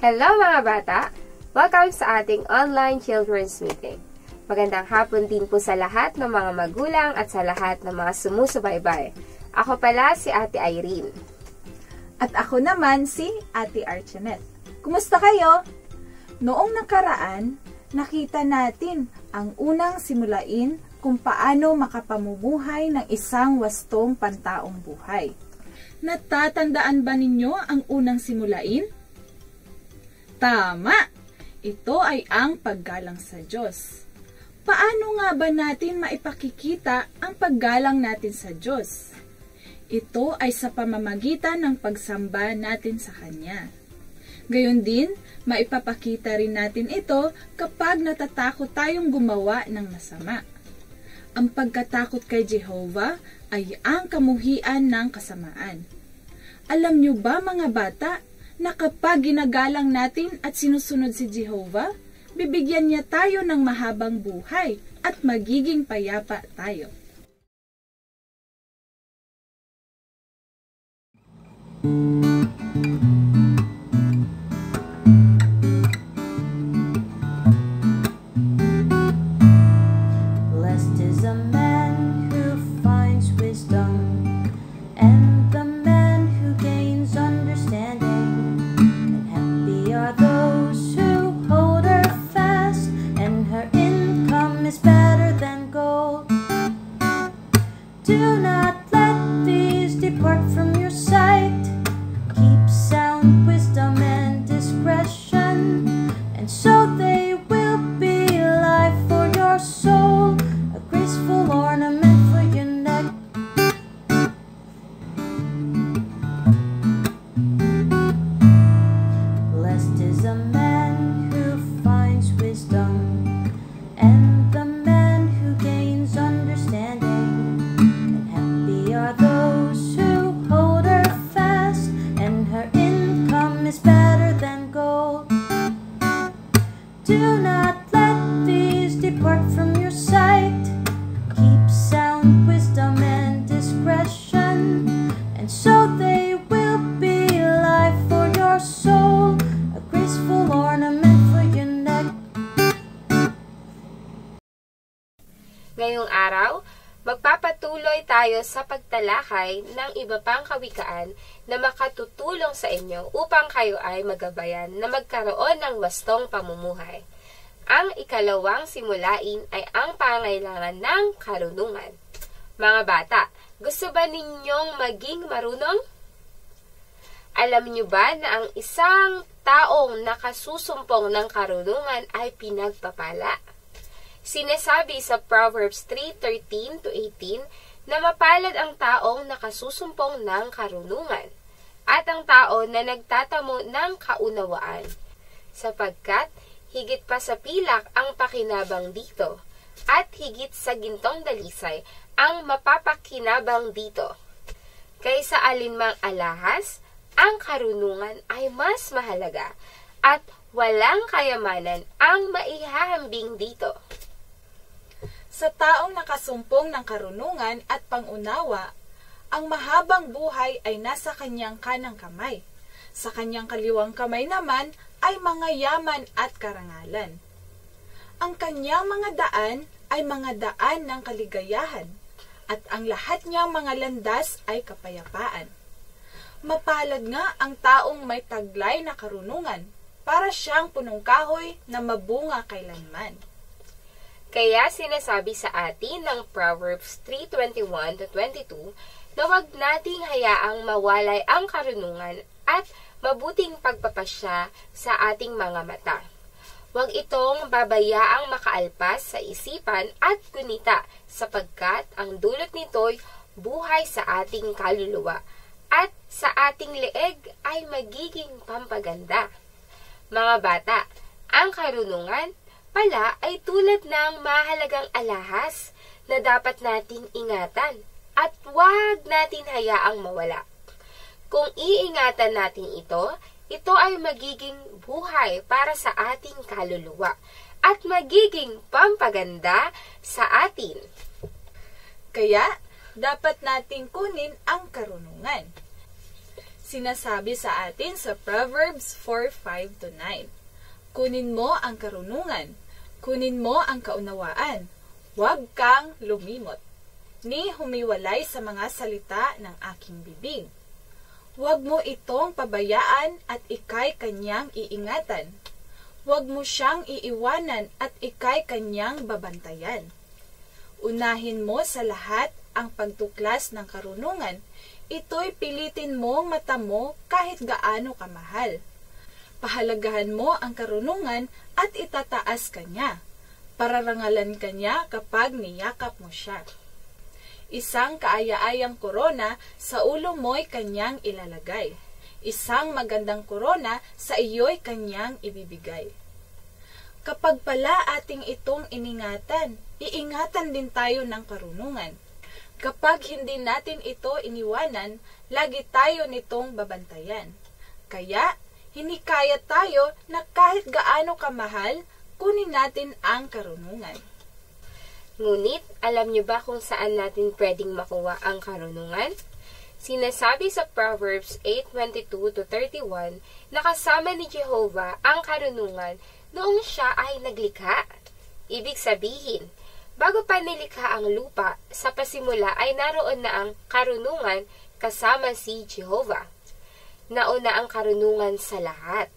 Hello mga bata! Welcome sa ating online children's meeting. Magandang hapon din po sa lahat ng mga magulang at sa lahat ng mga sumusubaybay. Ako pala si Ate Irene. At ako naman si Ate Archanette. Kumusta kayo? Noong nakaraan, nakita natin ang unang simulain kung paano makapamumuhay ng isang wastong pantaong buhay. Natatandaan ba ninyo ang unang simulain? Tama! Ito ay ang paggalang sa Diyos. Paano nga ba natin maipakikita ang paggalang natin sa Diyos? Ito ay sa pamamagitan ng pagsamba natin sa Kanya. Gayon din, maipapakita rin natin ito kapag natatakot tayong gumawa ng masama. Ang pagkatakot kay Jehovah ay ang kamuhian ng kasamaan. Alam nyo ba mga bata, na kapag ginagalang natin at sinusunod si Jehovah, bibigyan niya tayo ng mahabang buhay at magiging payapa tayo. Blessed is a man who finds wisdom, and the man who gains understanding. Those who hold her fast, and her income is better than gold. Do not let these depart from your sight. Keep sound wisdom and discretion, and so they will be life for your soul, a graceful ornament for your neck. Blessed is a man who finds wisdom, and the man who gains understanding. And happy are those who hold her fast, and her income is better than gold. Do not let these depart from your sight. Keep sound wisdom and discretion, and so they will be life for your soul, a graceful ornament for your neck. Ngayong araw, magpapatuloy tayo sa pagtalakay ng iba pang kawikaan na makatutulong sa inyo upang kayo ay magabayan na magkaroon ng wastong pamumuhay. Ang ikalawang simulain ay ang pangailangan ng karunungan. Mga bata, gusto ba ninyong maging marunong? Alam niyo ba na ang isang taong nakasusumpong ng karunungan ay pinagpapala? Sinasabi sa Proverbs 3:13-18 na mapalad ang taong nakasusumpong ng karunungan at ang tao na nagtatamo ng kaunawaan, sapagkat higit pa sa pilak ang pakinabang dito, at higit sa gintong dalisay ang mapapakinabang dito. Kaysa alinmang alahas, ang karunungan ay mas mahalaga, at walang kayamanan ang maihahambing dito. Sa taong nakasumpong ng karunungan at pangunawa, ang mahabang buhay ay nasa kanyang kanang kamay. Sa kanyang kaliwang kamay naman ay mga yaman at karangalan. Ang kanyang mga daan ay mga daan ng kaligayahan, at ang lahat niyang mga landas ay kapayapaan. Mapalad nga ang taong may taglay na karunungan, para siyang punong kahoy na mabunga kailanman. Kaya sinasabi sa atin ng Proverbs 3:21-22 na huwag nating hayaang mawalay ang karunungan at mabuting pagpapasya sa ating mga mata. Huwag itong babayaang makaalpas sa isipan at gunita sapagkat ang dulot nito'y buhay sa ating kaluluwa at sa ating leeg ay magiging pampaganda. Mga bata, ang karunungan pala ay tulad ng mahalagang alahas na dapat nating ingatan at huwag natin hayaang mawala. Kung iingatan natin ito ay magiging buhay para sa ating kaluluwa at magiging pampaganda sa atin. Kaya, dapat nating kunin ang karunungan. Sinasabi sa atin sa Proverbs 4:5-9. Kunin mo ang karunungan. Kunin mo ang kaunawaan. Huwag kang lumimot, ni humiwalay sa mga salita ng aking bibig. Huwag mo itong pabayaan at ika'y kanyang iingatan. Huwag mo siyang iiwanan at ika'y kanyang babantayan. Unahin mo sa lahat ang pagtuklas ng karunungan. Ito'y pilitin mong mata mo kahit gaano kamahal. Pahalagahan mo ang karunungan at itataas kanya. Pararangalan kanya kapag niyakap mo siya. Isang kaaya-ayang korona sa ulo mo'y kanyang ilalagay. Isang magandang korona sa iyo'y kanyang ibibigay. Kapag pala ating itong iningatan, iingatan din tayo ng karunungan. Kapag hindi natin ito iniwanan, lagi tayo nitong babantayan. Kaya, hinikayat tayo na kahit gaano kamahal, kunin natin ang karunungan. Ngunit, alam niyo ba kung saan natin pwedeng makuha ang karunungan? Sinasabi sa Proverbs 8:22-31 na kasama ni Jehovah ang karunungan noong siya ay naglikha. Ibig sabihin, bago pa nilikha ang lupa, sa pasimula ay naroon na ang karunungan kasama si Jehovah. Nauna ang karunungan sa lahat.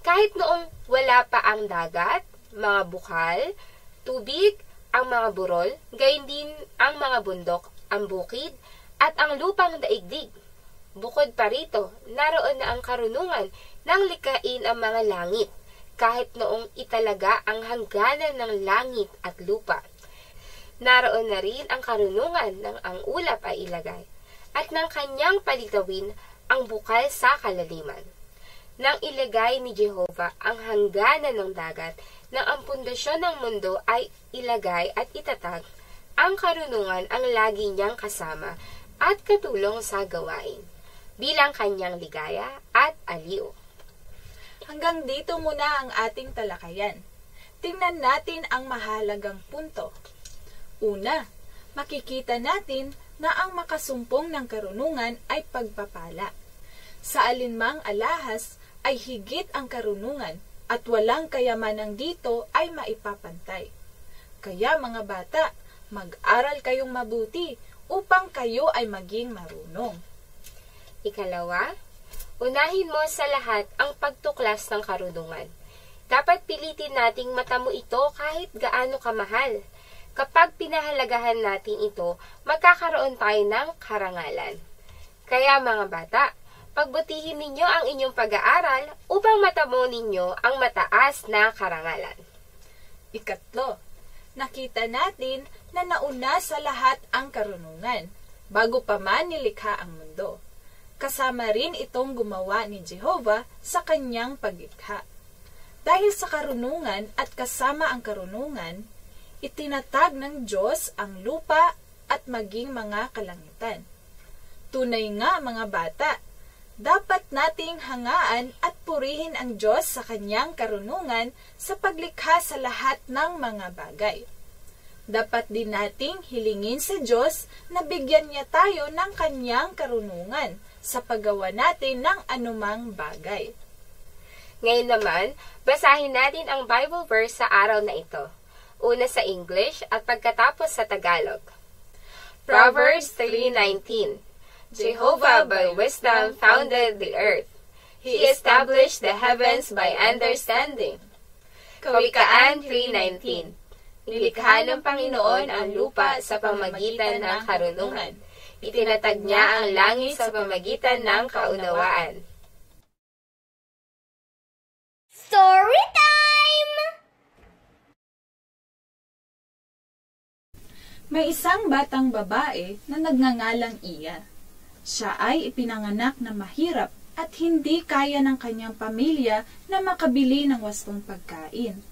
Kahit noong wala pa ang dagat, mga bukal, tubig, ang mga burol, gayon din ang mga bundok, ang bukid, at ang lupang daigdig. Bukod pa rito, naroon na ang karunungan ng likain ang mga langit, kahit noong italaga ang hangganan ng langit at lupa. Naroon na rin ang karunungan ng ang ulap ay ilagay, at ng kanyang palitawin ang bukal sa kalaliman. Nang ilagay ni Jehovah ang hangganan ng dagat, nang ang pundasyon ng mundo ay ilagay at itatag, ang karunungan ang lagi niyang kasama at katulong sa gawain, bilang kanyang ligaya at aliw. Hanggang dito muna ang ating talakayan. Tingnan natin ang mahalagang punto. Una, makikita natin na ang makasumpong ng karunungan ay pagpapala. Sa alinmang alahas ay higit ang karunungan at walang kayamanang dito ay maipapantay. Kaya mga bata, mag-aral kayong mabuti upang kayo ay maging marunong. Ikalawa, unahin mo sa lahat ang pagtuklas ng karunungan. Dapat pilitin nating mata mo ito kahit gaano kamahal. Kapag pinahalagahan natin ito, magkakaroon tayo ng karangalan. Kaya mga bata, pagbutihin ninyo ang inyong pag-aaral upang matamo ninyo ang mataas na karangalan. Ikatlo, nakita natin na nauna sa lahat ang karunungan, bago pa man nilikha ang mundo. Kasama rin itong gumawa ni Jehovah sa kanyang paglikha. Dahil sa karunungan at kasama ang karunungan, itinatag ng Diyos ang lupa at maging mga kalangitan. Tunay nga mga bata, dapat nating hangaan at purihin ang Diyos sa kanyang karunungan sa paglikha sa lahat ng mga bagay. Dapat din nating hilingin sa Diyos na bigyan niya tayo ng kanyang karunungan sa paggawa natin ng anumang bagay. Ngayon naman, basahin natin ang Bible verse sa araw na ito. Una sa English at pagkatapos sa Tagalog. Proverbs 3:19. Jehovah by wisdom founded the earth. He established the heavens by understanding. Kawikaan 3:19. Nilikha ng Panginoon ang lupa sa pamamagitan ng karunungan. Itinatag niya ang langit sa pamamagitan ng kaunawaan. Story time! May isang batang babae na nagngangalang Iya. Siya ay ipinanganak na mahirap at hindi kaya ng kanyang pamilya na makabili ng wastong pagkain.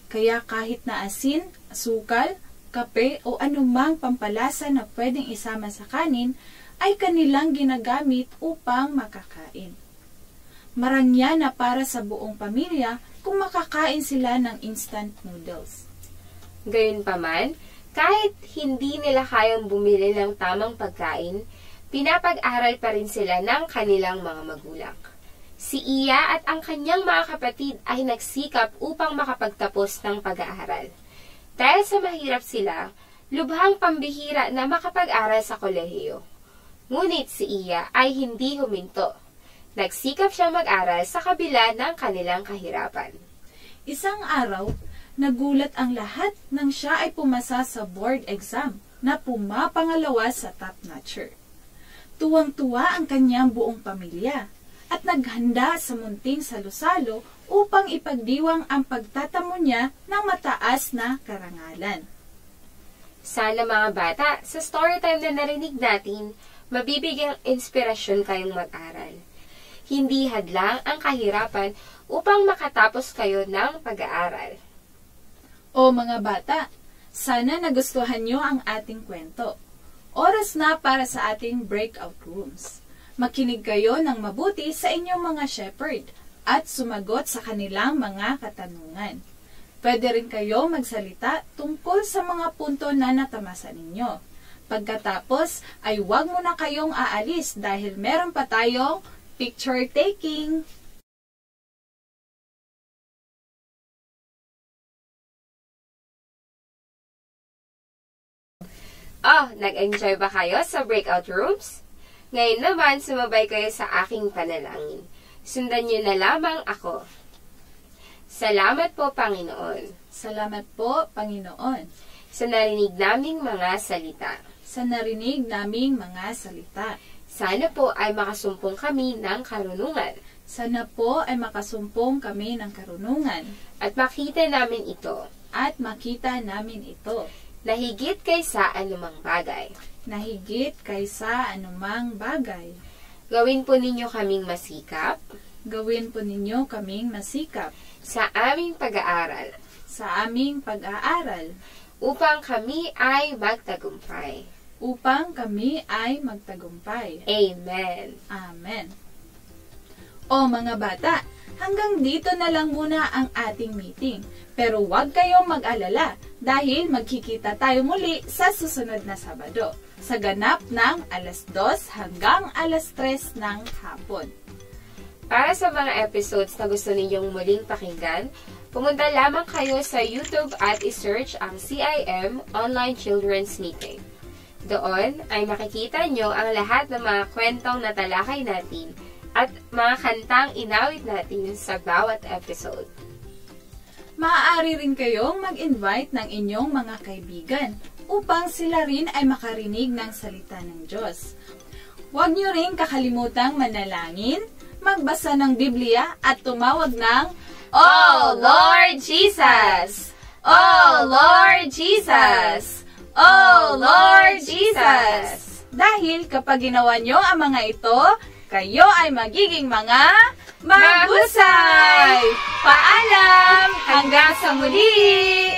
Kaya kahit na asin, asukal, kape o anumang pampalasa na pwedeng isama sa kanin, ay kanilang ginagamit upang makakain. Marangya na para sa buong pamilya kung makakain sila ng instant noodles. Gayunpaman, kahit hindi nila kayang bumili ng tamang pagkain, pinapag-aral pa rin sila ng kanilang mga magulang. Si Iya at ang kanyang mga kapatid ay nagsikap upang makapagtapos ng pag-aaral. Dahil sa mahirap sila, lubhang pambihira na makapag-aral sa kolehiyo. Ngunit si Iya ay hindi huminto. Nagsikap siya mag-aral sa kabila ng kanilang kahirapan. Isang araw, nagulat ang lahat nang siya ay pumasa sa board exam na pumapangalawa sa top-notcher. Tuwang-tuwa ang kanyang buong pamilya at naghanda sa munting salo-salo upang ipagdiwang ang pagtatamo niya ng mataas na karangalan. Sana mga bata, sa storytime na narinig natin, mabibigyang inspirasyon kayong mag-aral. Hindi hadlang ang kahirapan upang makatapos kayo ng pag-aaral. O mga bata, sana nagustuhan niyo ang ating kwento. Oras na para sa ating breakout rooms. Makinig kayo ng mabuti sa inyong mga shepherd at sumagot sa kanilang mga katanungan. Pwede rin kayo magsalita tungkol sa mga punto na natamasa ninyo. Pagkatapos ay huwag muna kayong aalis dahil meron pa tayong picture taking. Oh, nag-enjoy ba kayo sa breakout rooms? Ngayon naman, sumabay kayo sa aking panalangin. Sundan niyo na lamang ako. Salamat po, Panginoon. Salamat po, Panginoon, sa narinig naming mga salita. sa narinig naming mga salita. Sana po ay makasumpong kami ng karunungan. Sana po ay makasumpong kami ng karunungan At makita namin ito at makita namin ito na higit kaysa anumang bagay. na higit kaysa anumang bagay. Gawin po ninyo kaming masikap Gawin po ninyo kaming masikap sa aming pag-aaral sa aming pag-aaral upang kami ay magtagumpay. upang kami ay magtagumpay. Amen. Amen. O mga bata, hanggang dito na lang muna ang ating meeting. Pero huwag kayong mag-alala dahil magkikita tayo muli sa susunod na Sabado sa ganap ng 2:00 hanggang 3:00 ng hapon. Para sa mga episodes na gusto ninyong muling pakinggan, pumunta lamang kayo sa YouTube at isearch ang CIM Online Children's Meeting. Doon ay makikita nyo ang lahat ng mga kwentong natalakay natin at mga kantang inawit natin sa bawat episode. Maaari rin kayong mag-invite ng inyong mga kaibigan upang sila rin ay makarinig ng salita ng Diyos. Huwag nyo rin kakalimutang manalangin, magbasa ng Biblia at tumawag ng Oh Lord Jesus! Oh Lord Jesus! Oh Lord Jesus! Dahil kapag ginawa nyo ang mga ito, kayo ay magiging mga mahusay! Paalam! Hanggang sa muli!